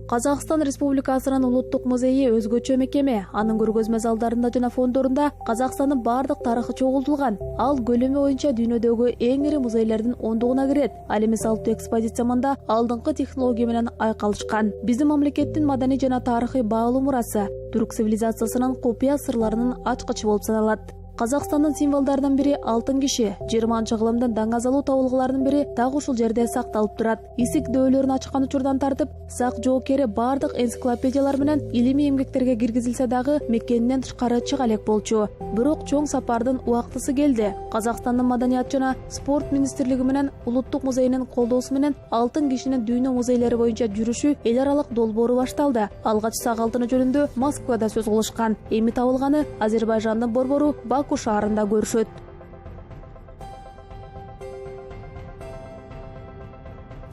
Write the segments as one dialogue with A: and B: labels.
A: Казакстан Республикасынын улуттук музейи өзгөчө мекеме. Анын көргөзмө залдарында жана фондорунда Казакстандын бардык тарыхы чогултулган. Ал көлөмү боюнча дүйнөдөгү эң ири музейлердин ондугуна кирет. Ал эми салттуу экспозиция мында алдыңкы технология менен айкалышкан. Биздин мамлекеттин маданий жана тарыхый баалуу мурасы түрк цивилизациясынын купуя сырларынын ачкычы болуп саналат. Казакстандын символдорунун бири алтын киши, 20-кылымдын даңазалуу табылгыларынын бири так ушул жерде сакталып турат. Исик дөөлөрүн ачкан учурдан тартып, сак жоокери бардык энциклопедиялар менен илимий эмгектерге киргизилсе дагы мекенинен тышкары чыга элек болчу. Бирок чоң сапардын убактысы келди. Казакстандын маданият жана спорт министрлиги менен улуттук музейинин колдоосу менен алтын кишинин дүйнө музейлери боюнча жүрүшү эл аралык долбоору башталды. Алгач сак алтыны жөнүндө Москвада сөз кылышкан. Эми табылганы Азербайжандын борбору Баку шаарында көрүшөт.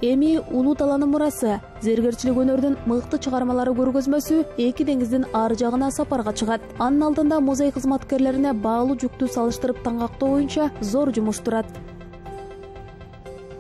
A: Эми улуу талаанын мурасы зергерчилик өнөрдүн мыкты чыгармалары көргөзмөсү эки деңиздин ар жагына сапарга чыгат. Анын алдында музей кызматкерлерине баалуу жүктү салыштырып таңгактоо боюнча зор жумуш турат.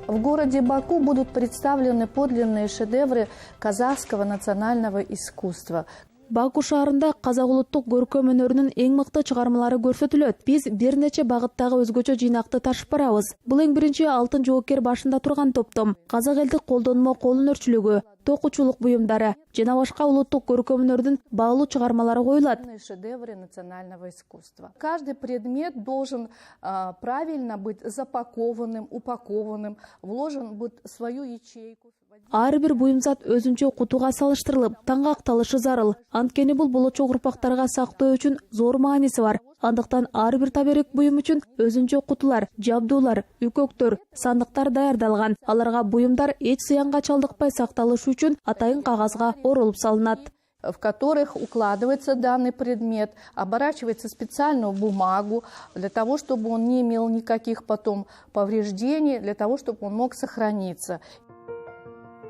B: В городе Баку будут представлены подлинные шедевры казахского национального искусства.
A: Баку шаарында казак улуттук көркөм өнөрүнүн эң мыкты чыгармалары көрсөтүлөт. Биз бир нече багыттагы өзгөчө жыйнакты ташып барабыз. Бул эң биринчи алтын жоокер башында турган топтом, казак элдик колдонмо кол өнөрчүлүгү, токучулук буюмдары жана башка улуттук көркөм өнөрдүн баалуу чыгармалары коюлат.
B: Шедевры национального искусства. Каждый предмет должен правильно быть запакованным, упакованным, вложен быть в свою ячейку.
A: Ар бир буюмзат өзүнчө кутуга салыштырылып, таңгакталышы зарыл. Анткени бул болочок урпактарга сактоо үчүн зор мааниси бар. Андыктан ар бир таберек буюм үчүн өзүнчө кутулар, жабдуулар, үкөктөр, сандыктар даярдалган. Аларга буюмдар эч зыянга чалдыкпай сакталышы үчүн атайын кагазга оролуп салынат,
B: в которых укладывается данный предмет, оборачивается в специальную бумагу для того, чтобы он не имел никаких потом повреждений, для того, чтобы он мог сохраниться.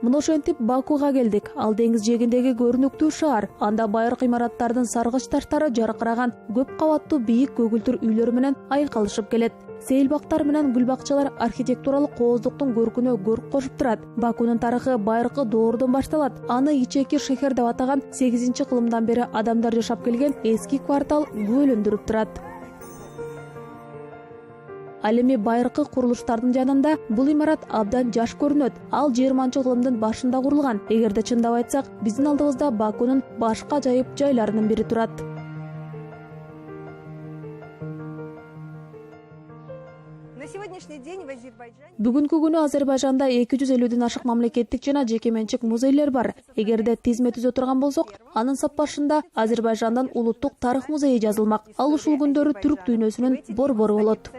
A: Мына ошентип Бакуга келдик. Ал деңиз жээгиндеги көрүнүктүү шаар. Анда байыркы имараттардын саргыч таштары жаркыраган көп кабаттуу бийик көгүлтүр үйлөр менен айкалышып келет. Сейилбактар менен гүл бакчалар архитектуралык кооздуктун көркүнө көрк кошуп турат. Бакунун тарыхы байыркы доордон башталат. Аны ичеки шехер деп атаган 8-кылымдан бери адамдар жашап келген эски квартал күбөлөндүрүп турат. Ал эми байыркы курулуштардын жанында бул имарат абдан жаш көрүнөт. Ал 20-кылымдын башында курулган. Эгерде чындап айтсак, биздин алдыбызда Бакунун башка жайып жайларынын бири турат. Бүгүнкү күнү Азербайжанда 250ден ашык мамлекеттик жана жеке менчик музейлер бар. Эгерде тизме түзө турган болсок, анын сап башында Азербайжандын улуттук тарых музейи жазылмак. Ал ушул күндөрү түрк дүйнөсүнүн борбору болот.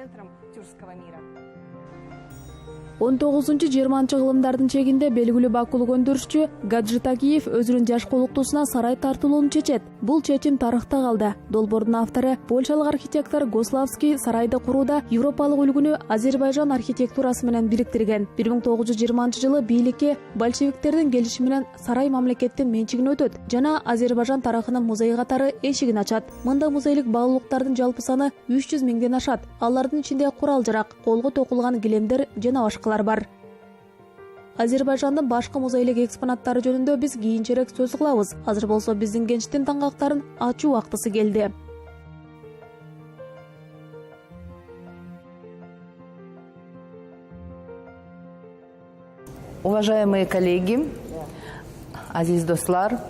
A: 19-20 кылымдардын чегинде белгилүү бакулук өндүрүшчү Гаджи Такиев өзүнүн жаш колуктуусуна сарай тартылууну чечет. Бул чечим тарыхта калды. Долбоордун автору польшалык архитектор Гославский сарайды курууда европалык үлгүнү Азербайжан архитектурасы менен бириктирген. 1920-жылы бийликке большевиктердин келиши менен сарай мамлекеттин менчигине өтөт жана Азербайжан тарыхынын музей катары эшигин ачат. Мында музейлик баалуулуктардын жалпы саны 300 миңден ашат. Алардын ичинде курал-жарак, колго токулган килемдер жана башкалар бар. Азербайжандын башкы музейлик экспонаттары жөнүндө биз кийинчерээк сөз кылабыз. Азыр болсо биздин кенчтин таңгактарын ачуу убактысы келди.
C: Уважаемые коллеги, азиз достар,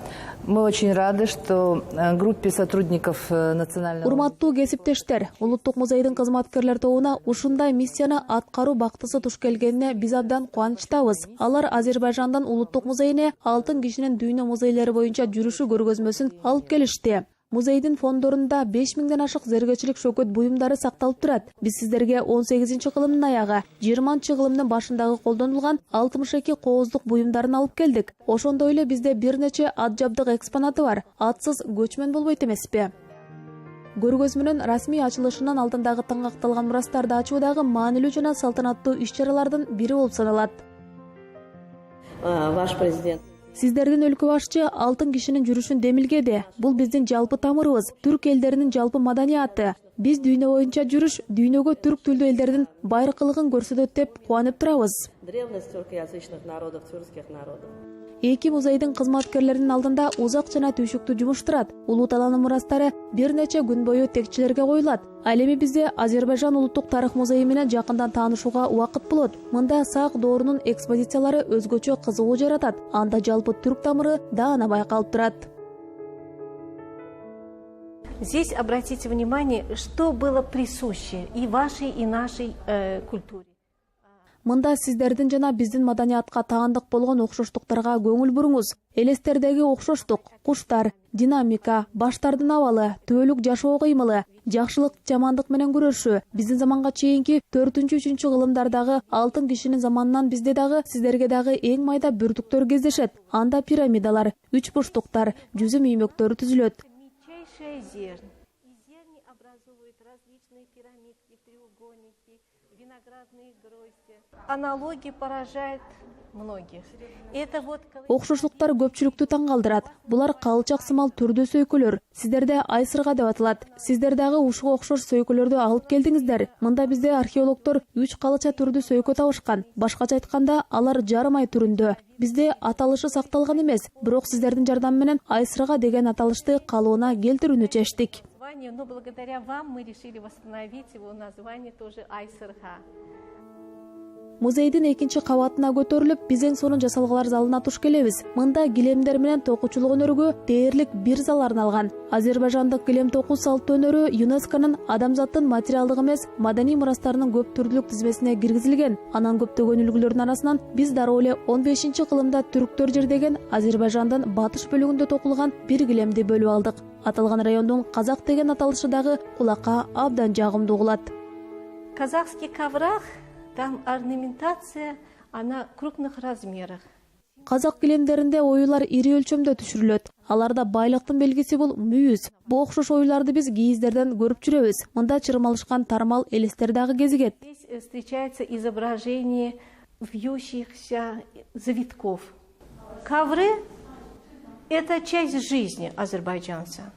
C: мы очень рады, что группе сотрудников национального...
A: Урматтуу кесиптештер, улуттук музейдин кызматкерлер тобуна ушундай миссияны аткаруу бактысы туш келгенине биз абдан кубанычтабыз. Алар Азербайжандын улуттук музейине алтын кишинин дүйнө музейлери боюнча жүрүшү көргөзмөсүн алып келишти. Музейдин фондорунда 5000ден ашык зергечилик шөкөт буюмдары сакталып турат. Биз сиздерге 18-кылымдын аягы, 20-кылымдын башындагы колдонулган 62 кооздук буюмдарын алып келдик. Ошондой эле бизде бир нече ат жабдык экспонаты бар. Атсыз көчмөн болбойт эмеспи? Көргөзмөнүн расмий ачылышынын алдындагы таңгакталган мурастарды ачуудагы маанилүү жана салтанаттуу иш-чаралардын бири болуп саналат.
D: Ваш президент.
A: Сиздердин өлкө башчы алтын кишинин жүрүшүн демилгеди. Бул биздин жалпы тамырыбыз, түрк элдеринин жалпы маданияты. Биз дүйнө боюнча жүрүш, дүйнөгө түрк тилдүү элдердин байыркылыгын көрсөтөт деп кубанып турабыз.
D: Древность тюркоязычных народов, тюркских народов.
A: эки музейдин кызматкерлеринин алдында узак жана түйшүктүү жумуш турат. Улуу талаанын мурастары бир нече күн бою текчилерге коюлат. Ал эми бизде Азербайжан улуттук тарых музейи менен жакындан таанышууга убакыт болот. Мында сак доорунун экспозициялары өзгөчө кызыгуу жаратат. Анда жалпы түрк тамыры даана байкалып турат.
D: Здесь обратите внимание, что было присуще и вашей, и нашей культуре.
A: Мында сиздердин жана биздин маданиятка таандык болгон окшоштуктарга көңүл буруңуз. Элестердеги окшоштук, куштар, динамика, баштардын абалы, түбөлүк жашоо кыймылы, жакшылык, жамандык менен күрөшүү, биздин заманга чейинки 4-3 кылымдардагы алтын кишинин заманынан бизде дагы, сиздерге дагы эң майда бүртүктөр кездешет. Анда пирамидалар, үч бурчтуктар, жүзүм үймөктөрү түзүлөт.
D: Мельчайшее зерн. И зерни образуют различные пирамидки, треугольники, виноградные грозди. Аналогии поражают многих. Это вот...
A: Окшоштуктар көпчүлүктү таң калтырат. Булар калчак сымал түрдө сөйкөлөр. Сиздерде айсырга деп аталат. Сиздер дагы ушуга окшош сөйкөлөрдү алып келдиңиздер. Мында бизде археологдор 3 калыча түрдүү сөйкө табышкан. Башкача айтканда, алар жарым ай түрүндө. Бизде аталышы сакталган эмес, бирок сиздердин жардамы менен айсырга деген аталышты калыбына келтирүүнү чечтик.
D: Но благодаря вам мы решили восстановить его название тоже Айсырга.
A: Музейдин экинчи кабатына көтөрүлүп, биз сонун жасалгалар залына туш келебиз. Мында килемдер менен токуучулук өнөрүгө дээрлик бир зал арналган. Азербайжандык килем токуу салттуу өнөрү ЮНЕСКОнун адамзаттын материалдык эмес, маданий мурастарынын көп түрлүк тизмесине киргизилген. Анан көптөгөн үлгүлөрдүн арасынан биз дароо эле 15-кылымда түрктөр жердеген Азербайжандын батыш бөлүгүндө токулган бир килемди бөлүп алдык. Аталган райондун казак деген аталышы дагы кулакка абдан жагымдуу угулат.
D: Казахский коврах, там орнаментация, она крупных размерах.
A: Казак килемдеринде оюлар ири өлчөмдө түшүрүлөт. Аларда байлыктын белгиси бул мүйүз. Бу окшош оюларды биз кийиздерден көрүп жүрөбүз. Мында чырмалышкан тармал элестер дагы кезигет.
D: Здесь встречается изображение вьющихся завитков. Ковры – это часть жизни азербайджанца.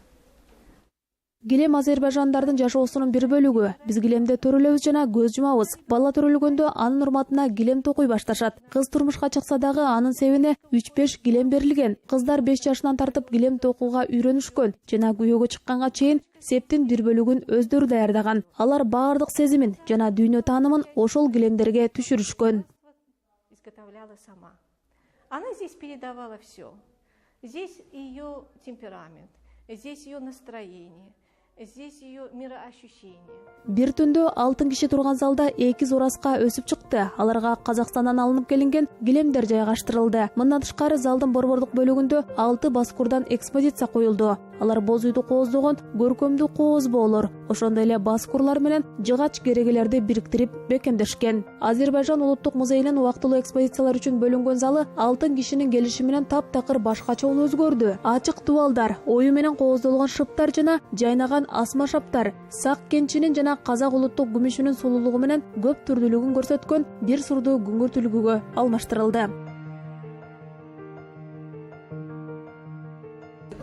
A: Килем азербайжандардын жашоосунун бир бөлүгү. Биз килемде төрөлөбүз жана көз жумабыз. Бала төрөлгөндө анын урматына килем токуй башташат. Кыз турмушка чыкса дагы анын себине 3-5 килем берилген. Кыздар 5 жашынан тартып килем токууга үйрөнүшкөн жана күйөөгө чыкканга чейин септин бир бөлүгүн өздөрү даярдаган. Алар баардык сезимин жана дүйнө таанымын ошол килемдерге түшүрүшкөн.
D: Изготовляла сама. Она здесь передавала все. Здесь ее темперамент, здесь ее настроение. Здесь ее мироощущение.
A: Бир түндө алтын киши турган залда 2 зораска өсүп чыкты. Аларга Казакстандан алынып келинген килемдер жайгаштырылды. Мындан тышкары залдын борбордук бөлүгүндө 6 баскурдан экспозиция коюлду. Алар боз үйдү кооздогон көркөмдүү кооз боолор, ошондой эле баскурлар менен жыгач керегелерди бириктирип бекемдешкен. Азербайжан улуттук музейинин убактылуу экспозициялар үчүн бөлүнгөн залы алтын кишинин келиши менен таптакыр башкача болуп өзгөрдү. Ачык дубалдар, ою менен кооздолгон шыптар жана жайнаган асма шаптар, сак кенчинин жана казак улуттук күмүшүнүн сулуулугу менен көп түрдүүлүгүн көрсөткөн бир сурдуу күңүрт үлгүгө алмаштырылды.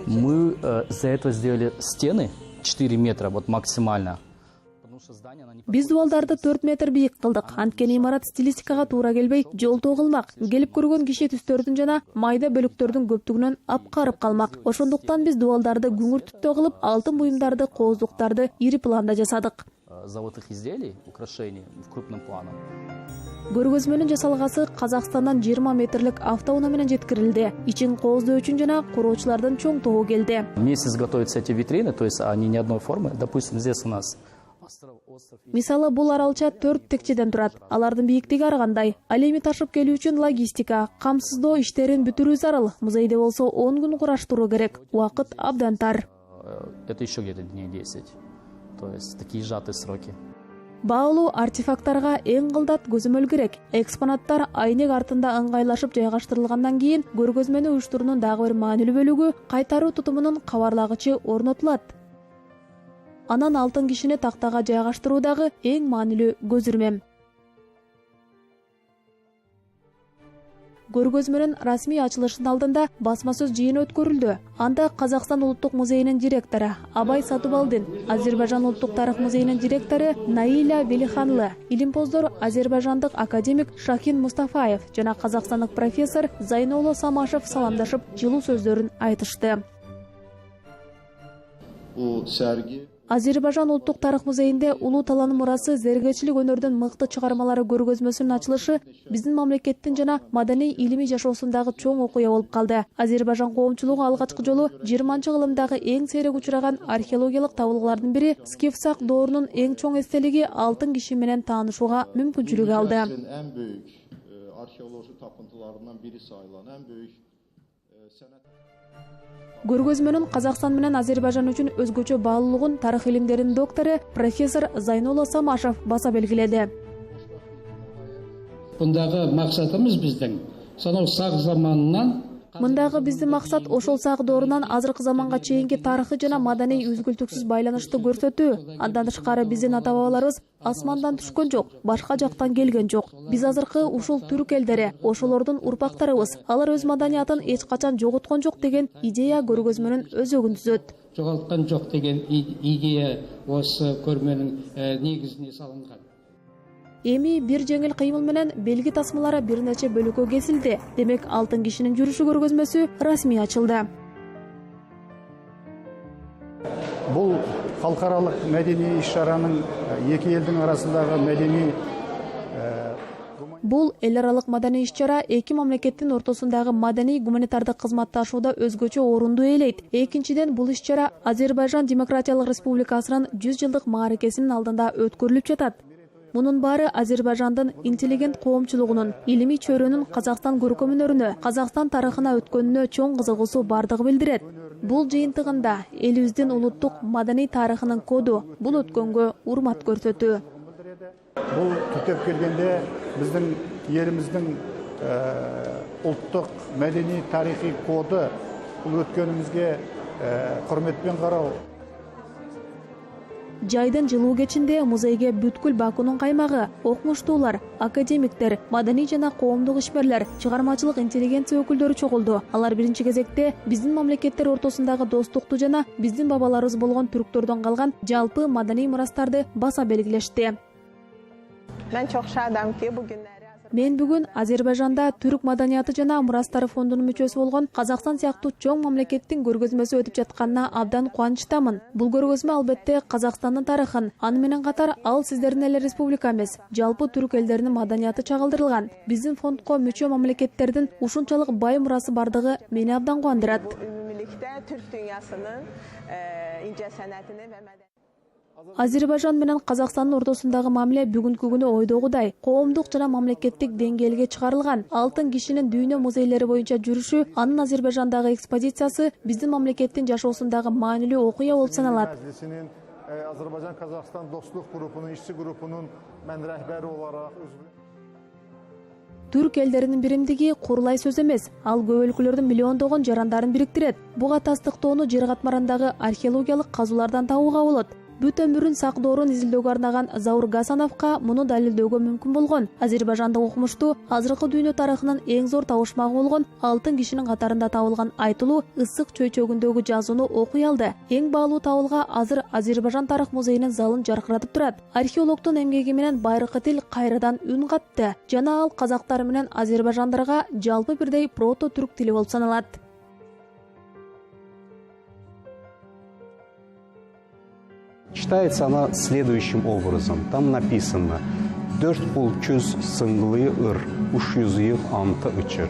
E: Мы за это сделали стены 4 метра, вот максимально.
A: Биз дубалдарды 4 метр бийик кылдык. Анткени имарат стилистикага туура келбей, жолтоо кылмак. Келип көргөн киши түстөрдүн жана майда бөлүктөрдүн көптүгүнөн апкарып калмак. Ошондуктан биз дубалдарды күңүрттүү кылып, алтын буюмдарды, кооздуктарды ири планда жасадык.
E: Золотых изделий, украшений в крупном плане.
A: Көргөзмөнүн жасалгасы Казакстандан 20 метрлик автоунаа менен жеткирилди. Ичин кооздоо үчүн жана куроочулардын чоң тобу келди.
E: Месяц готовятся эти витрины, то есть они не одной формы. Допустим, здесь у нас
A: мисалы бул аралча 4 текчеден турат. Алардын бийиктиги ар кандай. Ал эми ташып келүү үчүн логистика, камсыздоо иштерин бүтүрүү зарыл. Музейде болсо 10 күн кураштыруу керек. Убакыт абдан тар.
E: Это еще где-то дней 10. То есть такие сжатые сроки.
A: Баалуу артефакттарга эң кылдат көзөмөл керек. Экспонаттар айнек артында ыңгайлашып жайгаштырылгандан кийин көргөзмөнү уюштуруунун дагы бир маанилүү бөлүгү кайтаруу тутумунун кабарлагычы орнотулат. Анан алтын кишини тактага жайгаштыруу дагы эң маанилүү көзүрмем. Көргөзмөнүн расмий ачылышынын алдында басма сөз жыйыны өткөрүлдү. Анда Казакстан улуттук музейинин директору Абай Сатыбалдин, Азербайжан улуттук тарых музейинин директору Наиля Велиханлы, илимпоздор Азербайжандык академик Шахин Мустафаев жана казакстандык профессор Зайноло Самашев саламдашып, жылуу сөздөрүн айтышты. Азербайжан улуттук тарых музейинде улуу талант мурасы зергечилик өнөрдүн мыкты чыгармалары көргөзмөсүнүн ачылышы биздин мамлекеттин жана маданий илимий жашоосундагы чоң окуя болуп калды. Азербайжан коомчулугу алгачкы жолу 20-кылымдагы эң сейрек учураган археологиялык табылгалардын бири Скифсак доорунун эң чоң эстелиги алтын киши менен таанышууга мүмкүнчүлүк алды.
F: En büyük arkeoloji tapıntılarından biri sayılan en büyük sanat.
A: Көргөзмөнүн Казакстан менен Азербайжан үчүн өзгөчө баалуулугун тарых илимдеринин доктору профессор Зайноло Самашев баса белгиледи.
G: Бундагы максатыбыз биздин сонол сак заманынан
A: Мындагы биздин максат ошол сак доорунан азыркы заманга чейинки тарыхы жана маданий үзгүлтүксүз байланышты көрсөтүү. Андан тышкары биздин ата-бабаларыбыз асмандан түшкөн жок, башка жактан келген жок. Биз азыркы ушул түрк элдери, ошолордун урпактарыбыз. Алар өз маданиятын эч качан жоготкон жок деген идея көргөзмөнүн өзөгүн түзөт.
G: Жоголткан жок деген идея осы көрмөнүн негизине салынган.
A: Эми бир жеңил кыймыл менен белги тасмалары бир нече бөлүккө кесилди. Демек, алтын кишинин жүрүшү көргөзмөсү расмий ачылды.
H: Бул халкаралык медений иш-чаранын эки элдин арасындагы медений
A: Бул эл аралык маданий иш-чара эки мамлекеттин ортосундагы маданий гуманитардык кызматташууда өзгөчө орунду ээлейт. Экинчиден, бул иш-чара Азербайжан Демократиялык Республикасынын 100 жылдык мааракесинин алдында өткөрүлүп жатат. Мунун баары Азербайжандын интеллигент коомчулугунун, илимий чөйрөнүн Казакстан көркөмөнөрүнө, Казакстан тарыхына өткөнүнө чоң кызыгуусу бардыгы билдирет. Бул жыйынтыгында элибиздин улуттук маданий тарыхынын коду, бул өткөнгө урмат көрсөтүү.
H: Бул түптөп келгенде биздин элибиздин улуттук маданий тарыхый коду бул өткөнүбүзгө урматпен кароо.
A: Жайдын жылуу кечинде музейге бүткүл Бакунун каймагы, окумуштуулар, академиктер, маданий жана коомдук ишмерлер, чыгармачылык интеллигенция өкүлдөрү чогулду. Алар биринчи кезекте биздин мамлекеттер ортосундагы достукту жана биздин бабаларыбыз болгон түрктөрдөн калган жалпы маданий мурастарды баса белгилешти. Мен бүгүн Азербайжанда түрк маданияты жана мурастары фондунун мүчөсү болгон Казакстан сыяктуу чоң мамлекеттин көргөзмөсү өтүп жатканына абдан кубанычтамын. Бул көргөзмө албетте Казакстандын тарыхын, аны менен катар ал сиздердин эле республика эмес, жалпы түрк элдеринин маданияты чагылдырылган. Биздин фондко мүчө мамлекеттердин ушунчалык бай мурасы бардыгы мени абдан кубандырат. Азербайжан менен Казакстандын ортосундагы мамиле бүгүнкү күнү ойдогудай коомдук жана мамлекеттик деңгээлге чыгарылган. Алтын кишинин дүйнө музейлери боюнча жүрүшү, анын Азербайжандагы экспозициясы биздин мамлекеттин жашоосундагы маанилүү окуя болуп саналат.
H: Azerbaycan Kazakistan dostluk grubunun, işçi grubunun ben rehberi olarak
A: Түрк элдеринин биримдиги курулай сөз эмес, ал көп өлкөлөрдүн миллиондогон жарандарын бириктирет. Буга тастыктоону жер катмарындагы археологиялык казуулардан табууга болот. Бүт өмүрүн сак доорун изилдөөгө арнаган Заур Гасановго муну далилдөөгө мүмкүн болгон. Азербайжандык окумуштуу азыркы дүйнө тарыхынын эң зор табышмагы болгон алтын кишинин катарында табылган айтылуу ысык чөйчөгүндөгү жазууну окуй алды. Эң баалуу табылга азыр Азербайжан тарых музейинин залын жаркыратып турат. Археологдун эмгеги менен байыркы тил кайрадан үн катты. Жана ал казактар менен азербайжандарга жалпы бирдей прото-түрк тили болуп саналат.
I: Читается она следующим образом. Там написано: «Дөрт бул чөз сыңгылы ыр, уш юзыйып анты ычыр».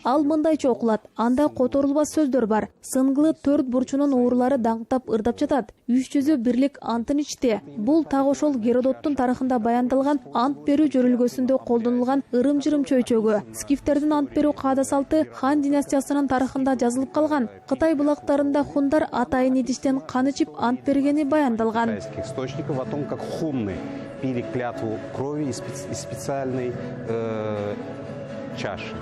A: Ал мындайча окулат. Анда которулбас сөздөр бар. Сыңгылы төрт бурчунун уурлары даңктап ырдап жатат. 300 бирлик антын ичти. Бул так ошол Геродоттун тарыхында баяндалган ант берүү жөрөлгөсүндө колдонулган ырым-жырым чөйчөгү. Скифтердин ант берүү каада салты хан династиясынын тарыхында жазылып калган. Кытай булактарында хундар атайын идиштен кан ичип ант бергени баяндалган.
I: Источников о том, как хунны пили клятву крови из специальной чаши.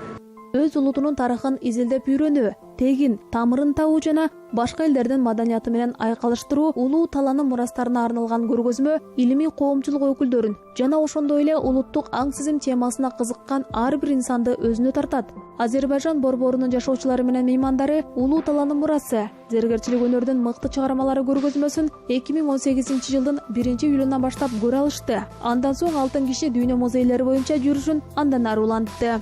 A: өз улутунун тарыхын изилдеп үйрөнүү, тегин, тамырын табуу жана башка элдердин маданияты менен айкалыштыруу улуу талаанын мурастарына арналган көргөзмө илимий коомчулук өкүлдөрүн жана ошондой эле улуттук аң сезим темасына кызыккан ар бир инсанды өзүнө тартат. Азербайжан борборунун жашоочулары менен меймандары улуу талаанын мурасы, зергерчилик өнөрдүн мыкты чыгармалары көргөзмөсүн 2018 жылдын 1-июлунан баштап көрө алышты. Андан соң Алтын киши дүйнө музейлери боюнча жүрүшүн андан ары улантты.